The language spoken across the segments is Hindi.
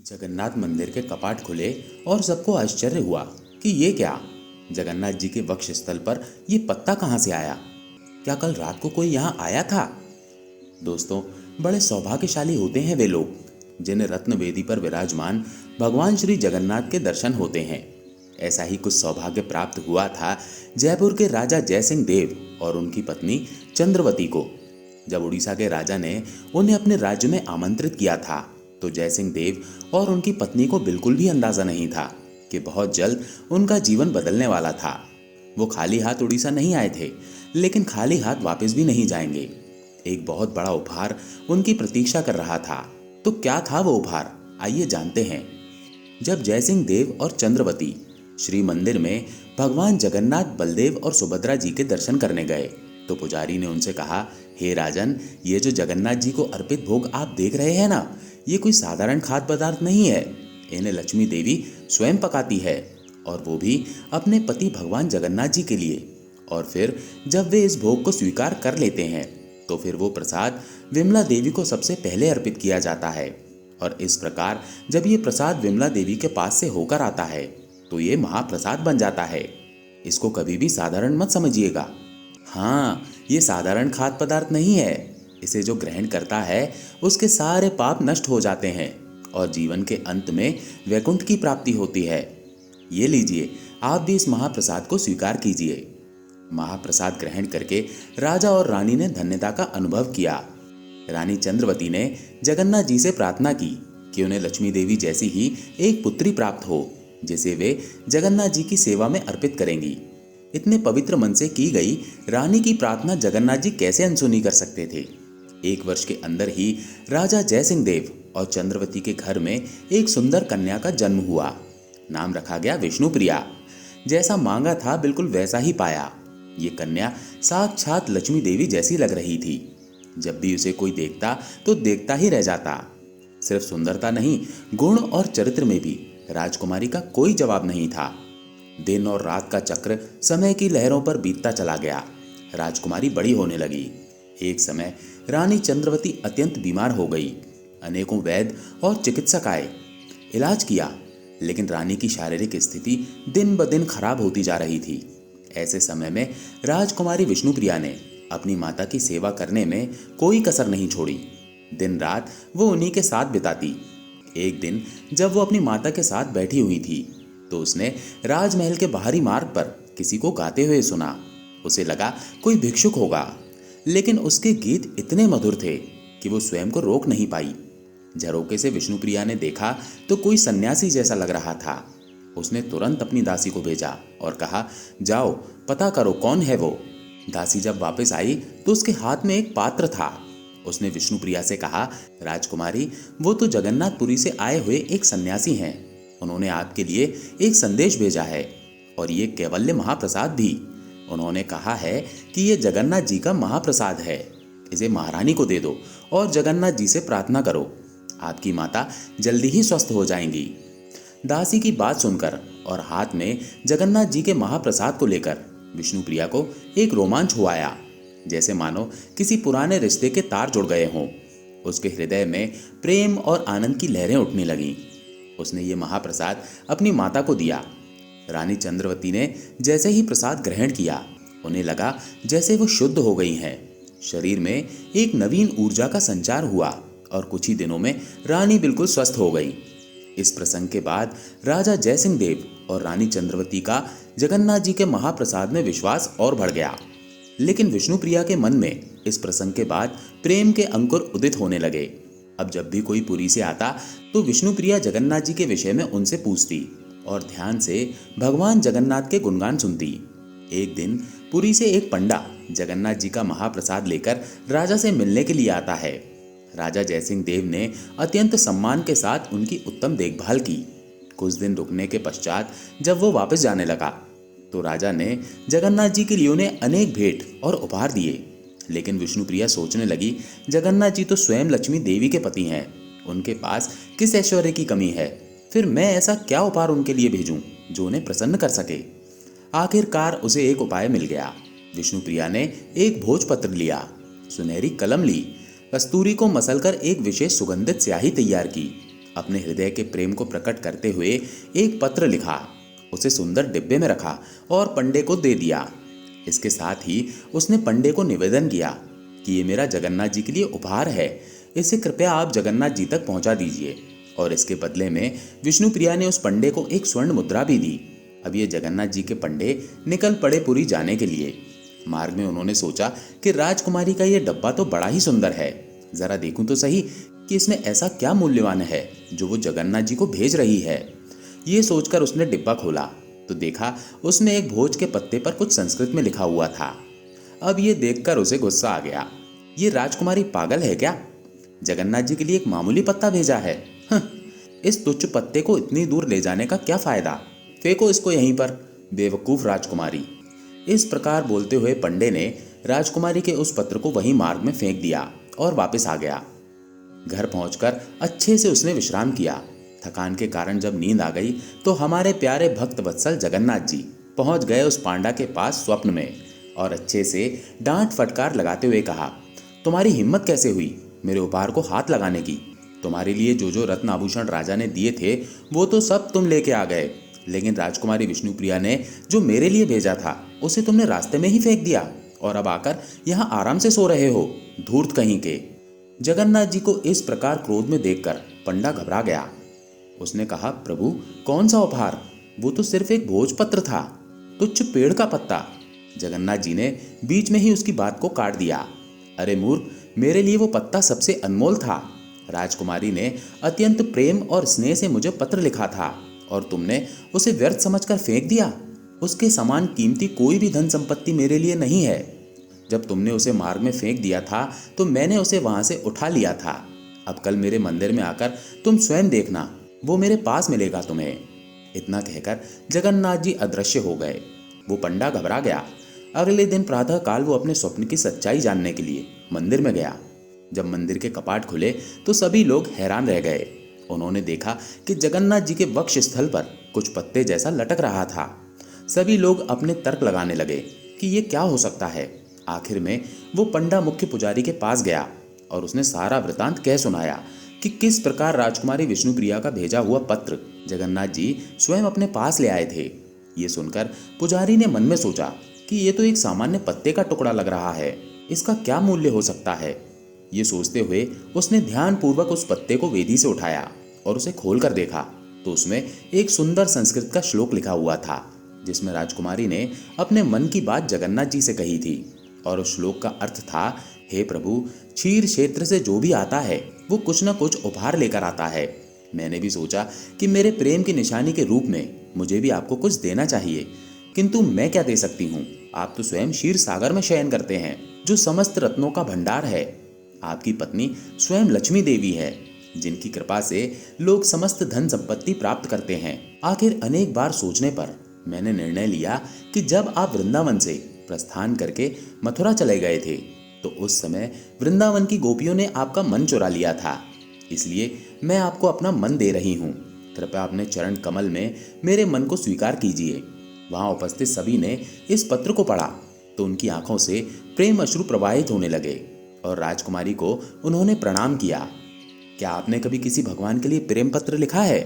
जगन्नाथ मंदिर के कपाट खुले और सबको आश्चर्य हुआ कि ये क्या। जगन्नाथ जी के वक्ष स्थल पर ये पत्ता कहाँ से आया? क्या कल रात को कोई यहाँ आया था? दोस्तों, बड़े सौभाग्यशाली होते हैं वे लोग जिन्हें रत्न वेदी पर विराजमान भगवान श्री जगन्नाथ के दर्शन होते हैं। ऐसा ही कुछ सौभाग्य प्राप्त हुआ था जयपुर के राजा जयसिंह देव और उनकी पत्नी चंद्रवती को। जब उड़ीसा के राजा ने उन्हें अपने राज्य में आमंत्रित किया था तो जयसिंह देव और उनकी पत्नी को बिल्कुल भी अंदाजा नहीं था कि बहुत जल्द उनका जीवन बदलने वाला था। वो खाली हाथ उड़ीसा नहीं आए थे, लेकिन खाली हाथ वापस भी नहीं जाएंगे। एक बहुत बड़ा उपहार उनकी प्रतीक्षा कर रहा था। तो क्या था वो उपहार, आइए जानते हैं। जब जयसिंह देव और चंद्रवती श्री मंदिर में भगवान जगन्नाथ, बलदेव और सुभद्रा जी के दर्शन करने गए तो पुजारी ने उनसे कहा, हे राजन, ये जो जगन्नाथ जी को अर्पित भोग आप देख रहे हैं ना, ये कोई साधारण खाद्य पदार्थ नहीं है। इन्हें लक्ष्मी देवी स्वयं पकाती है, और वो भी अपने पति भगवान जगन्नाथ जी के लिए। और फिर जब वे इस भोग को स्वीकार कर लेते हैं तो फिर वो प्रसाद विमला देवी को सबसे पहले अर्पित किया जाता है। और इस प्रकार जब ये प्रसाद विमला देवी के पास से होकर आता है तो ये महाप्रसाद बन जाता है। इसको कभी भी साधारण मत समझिएगा। हाँ, ये साधारण खाद्य पदार्थ नहीं है। इसे जो ग्रहण करता है उसके सारे पाप नष्ट हो जाते हैं और जीवन के अंत में वैकुंठ की प्राप्ति होती है। ये लीजिए, आप भी इस महाप्रसाद को स्वीकार कीजिए। महाप्रसाद ग्रहण करके राजा और रानी ने धन्यता का अनुभव किया। रानी चंद्रवती ने जगन्नाथ जी से प्रार्थना की कि उन्हें लक्ष्मी देवी जैसी ही एक पुत्री प्राप्त हो जिसे वे जगन्नाथ जी की सेवा में अर्पित करेंगी। इतने पवित्र मन से की गई रानी की प्रार्थना जगन्नाथ जी कैसे अनसुनी कर सकते थे। 1 वर्ष के अंदर ही राजा जयसिंह देव और चंद्रवती के घर में एक सुंदर कन्या का जन्म हुआ। नाम रखा गया विष्णुप्रिया। जैसा मांगा था बिल्कुल वैसा ही पाया। ये कन्या साक्षात लक्ष्मी देवी जैसी लग रही थी। जब भी उसे कोई देखता तो देखता ही रह जाता। सिर्फ सुंदरता नहीं, गुण और चरित्र में भी राजकुमारी का कोई जवाब नहीं था। दिन और रात का चक्र समय की लहरों पर बीतता चला गया। राजकुमारी बड़ी होने लगी। एक समय रानी चंद्रवती अत्यंत बीमार हो गई। अनेकों वैद्य और चिकित्सक आए, इलाज किया, लेकिन रानी की शारीरिक स्थिति दिन ब दिन खराब होती जा रही थी। ऐसे समय में राजकुमारी विष्णुप्रिया ने अपनी माता की सेवा करने में कोई कसर नहीं छोड़ी। दिन रात वो उन्हीं के साथ बिताती। एक दिन जब वो अपनी माता के साथ बैठी हुई थी तो उसने राजमहल के बाहरी मार्ग पर किसी को गाते हुए सुना। उसे लगा कोई भिक्षुक होगा, लेकिन उसके गीत इतने मधुर थे कि वो स्वयं को रोक नहीं पाई। झरोके से विष्णुप्रिया ने देखा तो कोई सन्यासी जैसा लग रहा था। उसने तुरंत अपनी दासी को भेजा और कहा, जाओ पता करो कौन है वो। दासी जब वापस आई तो उसके हाथ में एक पात्र था। उसने विष्णुप्रिया से कहा, राजकुमारी, वो तो जगन्नाथपुरी से आए हुए एक सन्यासी हैं। उन्होंने आपके लिए एक संदेश भेजा है, और ये कैवल्य महाप्रसाद भी। उन्होंने कहा है कि ये जगन्नाथ जी का महाप्रसाद है। इसे महारानी को दे दो और जगन्नाथ जी से प्रार्थना करो। आपकी माता जल्दी ही स्वस्थ हो जाएंगी। दासी की बात सुनकर और हाथ में जगन्नाथ जी के महाप्रसाद को लेकर विष्णुप्रिया को एक रोमांच हुआ आया, जैसे मानो किसी पुराने रिश्ते के तार जुड़ गए हों। उसके हृदय में प्रेम और आनंद की लहरें उठने लगीं। उसने ये महाप्रसाद अपनी माता को दिया। रानी चंद्रवती ने जैसे ही प्रसाद ग्रहण किया, उन्हें लगा जैसे वो शुद्ध हो गई हैं। शरीर में एक नवीन ऊर्जा का संचार हुआ और कुछ ही दिनों में रानी बिल्कुल स्वस्थ हो गई। इस प्रसंग के बाद राजा जयसिंह देव और रानी चंद्रवती का जगन्नाथ जी के महाप्रसाद में विश्वास और बढ़ गया। लेकिन विष्णुप्रिया के मन में इस प्रसंग के बाद प्रेम के अंकुर उदित होने लगे। अब जब भी कोई पुरी से आता तो विष्णुप्रिया जगन्नाथ जी के विषय में उनसे पूछती और ध्यान से भगवान जगन्नाथ के गुणगान सुनती। एक दिन पुरी से एक पंडा जगन्नाथ जी का महाप्रसाद लेकर राजा से मिलने के लिए आता है। राजा जयसिंह देव ने अत्यंत सम्मान के साथ उनकी उत्तम देखभाल की। कुछ दिन रुकने के पश्चात जब वो वापस जाने लगा तो राजा ने जगन्नाथ जी के लिए उन्हें अनेक भेंट और उपहार दिए। लेकिन विष्णुप्रिया सोचने लगी, जगन्नाथ जी तो स्वयं लक्ष्मी देवी के पति हैं, उनके पास किस ऐश्वर्य की कमी है। फिर मैं ऐसा क्या उपहार उनके लिए भेजूं जो उन्हें प्रसन्न कर सके। आखिरकार उसे एक उपाय मिल गया। विष्णुप्रिया ने एक भोजपत्र लिया, सुनहरी कलम ली, कस्तूरी को मसलकर एक विशेष सुगंधित स्याही तैयार की अपने हृदय के प्रेम को प्रकट करते हुए एक पत्र लिखा, उसे सुंदर डिब्बे में रखा और पंडे को दे दिया। इसके साथ ही उसने पंडे को निवेदन किया कि ये मेरा जगन्नाथ जी के लिए उपहार है, इसे कृपया आप जगन्नाथ जी तक पहुंचा दीजिए। और इसके बदले में विष्णुप्रिया ने उस पंडे को एक स्वर्ण मुद्रा भी दी। अब ये जगन्नाथ जी के पंडे निकल पड़े पुरी जाने के लिए। मार्ग में उन्होंने सोचा कि राजकुमारी का ये डब्बा तो बड़ा ही सुंदर है, जरा देखूं तो सही कि इसमें ऐसा क्या मूल्यवान है जो वो जगन्नाथ जी को भेज रही है। ये सोचकर उसने डिब्बा खोला तो देखा उसमें एक भोज के पत्ते पर कुछ संस्कृत में लिखा हुआ था। अब ये देखकर उसे गुस्सा आ गया। ये राजकुमारी पागल है क्या? जगन्नाथ जी के लिए एक मामूली पत्ता भेजा है। इस तुच्छ पत्ते को इतनी दूर ले जाने का क्या फायदा? फेंको इसको यहीं पर, बेवकूफ राजकुमारी। इस प्रकार बोलते हुए पंडे ने राजकुमारी के उस पत्र को वहीं मार्ग में फेंक दिया और वापस आ गया। घर पहुंचकर अच्छे से उसने विश्राम किया। थकान के कारण जब नींद आ गई तो हमारे प्यारे भक्त वत्सल जगन्नाथ जी पहुंच गए उस पांडा के पास स्वप्न में और अच्छे से डांट फटकार लगाते हुए कहा, तुम्हारी हिम्मत कैसे हुई मेरे उपहार को हाथ लगाने की? तुम्हारे लिए जो जो रत्न आभूषण राजा ने दिए थे वो तो सब तुम लेके आ गए, लेकिन राजकुमारी विष्णुप्रिया ने जो मेरे लिए भेजा था उसे तुमने रास्ते में ही फेंक दिया और अब आकर यहाँ आराम से सो रहे हो, धूर्त कहीं के। जगन्नाथ जी को इस प्रकार क्रोध में देखकर पंडा घबरा गया। उसने कहा, प्रभु कौन सा उपहार? वो तो सिर्फ एक भोजपत्र था, तुच्छ पेड़ का पत्ता। जगन्नाथ जी ने बीच में ही उसकी बात को काट दिया। अरे मूर्ख, मेरे लिए वो पत्ता सबसे अनमोल था। राजकुमारी ने अत्यंत प्रेम और स्नेह से मुझे पत्र लिखा था और तुमने उसे व्यर्थ समझकर फेंक दिया। उसके समान कीमती कोई भी धन संपत्ति मेरे लिए नहीं है। जब तुमने उसे मार्ग में फेंक दिया था तो मैंने उसे वहां से उठा लिया था। अब कल मेरे मंदिर में आकर तुम स्वयं देखना, वो मेरे पास मिलेगा तुम्हें। इतना कहकर जगन्नाथ जी अदृश्य हो गए। वो पंडा घबरा गया। अगले दिन प्रातः काल वो अपने स्वप्न की सच्चाई जानने के लिए मंदिर में गया। जब मंदिर के कपाट खुले तो सभी लोग हैरान रह गए। उन्होंने देखा कि जगन्नाथ जी के वक्ष स्थल पर कुछ पत्ते जैसा लटक रहा था। सभी लोग अपने तर्क लगाने लगे कि ये क्या हो सकता है। आखिर में वो पंडा मुख्य पुजारी के पास गया और उसने सारा वृतांत कह सुनाया कि किस प्रकार राजकुमारी विष्णुप्रिया का भेजा हुआ पत्र जगन्नाथ जी स्वयं अपने पास ले आए थे। ये सुनकर पुजारी ने मन में सोचा कि ये तो एक सामान्य पत्ते का टुकड़ा लग रहा है, इसका क्या मूल्य हो सकता है। ये सोचते हुए उसने ध्यानपूर्वक उस पत्ते को वेदी से उठाया और उसे खोलकर देखा तो उसमें एक सुंदर संस्कृत का श्लोक लिखा हुआ था, जिसमें राजकुमारी ने अपने मन की बात जगन्नाथ जी से कही थी। और उस श्लोक का अर्थ था, हे प्रभु, क्षीर क्षेत्र से जो भी आता है वो कुछ न कुछ उपहार लेकर आता है। मैंने भी सोचा कि मेरे प्रेम की निशानी के रूप में मुझे भी आपको कुछ देना चाहिए, किंतु मैं क्या दे सकती हूँ? आप तो स्वयं क्षीर सागर में शयन करते हैं, जो समस्त रत्नों का भंडार है। आपकी पत्नी स्वयं लक्ष्मी देवी है, जिनकी कृपा से लोग समस्त धन संपत्ति प्राप्त करते हैं। आखिर अनेक बार सोचने पर मैंने निर्णय लिया कि जब आप वृंदावन से प्रस्थान करके मथुरा चले गए थे तो उस समय वृंदावन की गोपियों ने आपका मन चुरा लिया था, इसलिए मैं आपको अपना मन दे रही हूँ। कृपया अपने चरण कमल में मेरे मन को स्वीकार कीजिए। वहां उपस्थित सभी ने इस पत्र को पढ़ा तो उनकी आंखों से प्रेम अश्रु प्रवाहित होने लगे और राजकुमारी को उन्होंने प्रणाम किया। क्या आपने कभी किसी भगवान के लिए प्रेम पत्र लिखा है?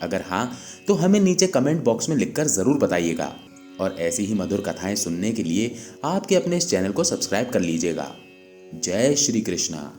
अगर हाँ तो हमें नीचे कमेंट बॉक्स में लिखकर जरूर बताइएगा। और ऐसी ही मधुर कथाएं सुनने के लिए आपके अपने इस चैनल को सब्सक्राइब कर लीजिएगा। जय श्री कृष्णा।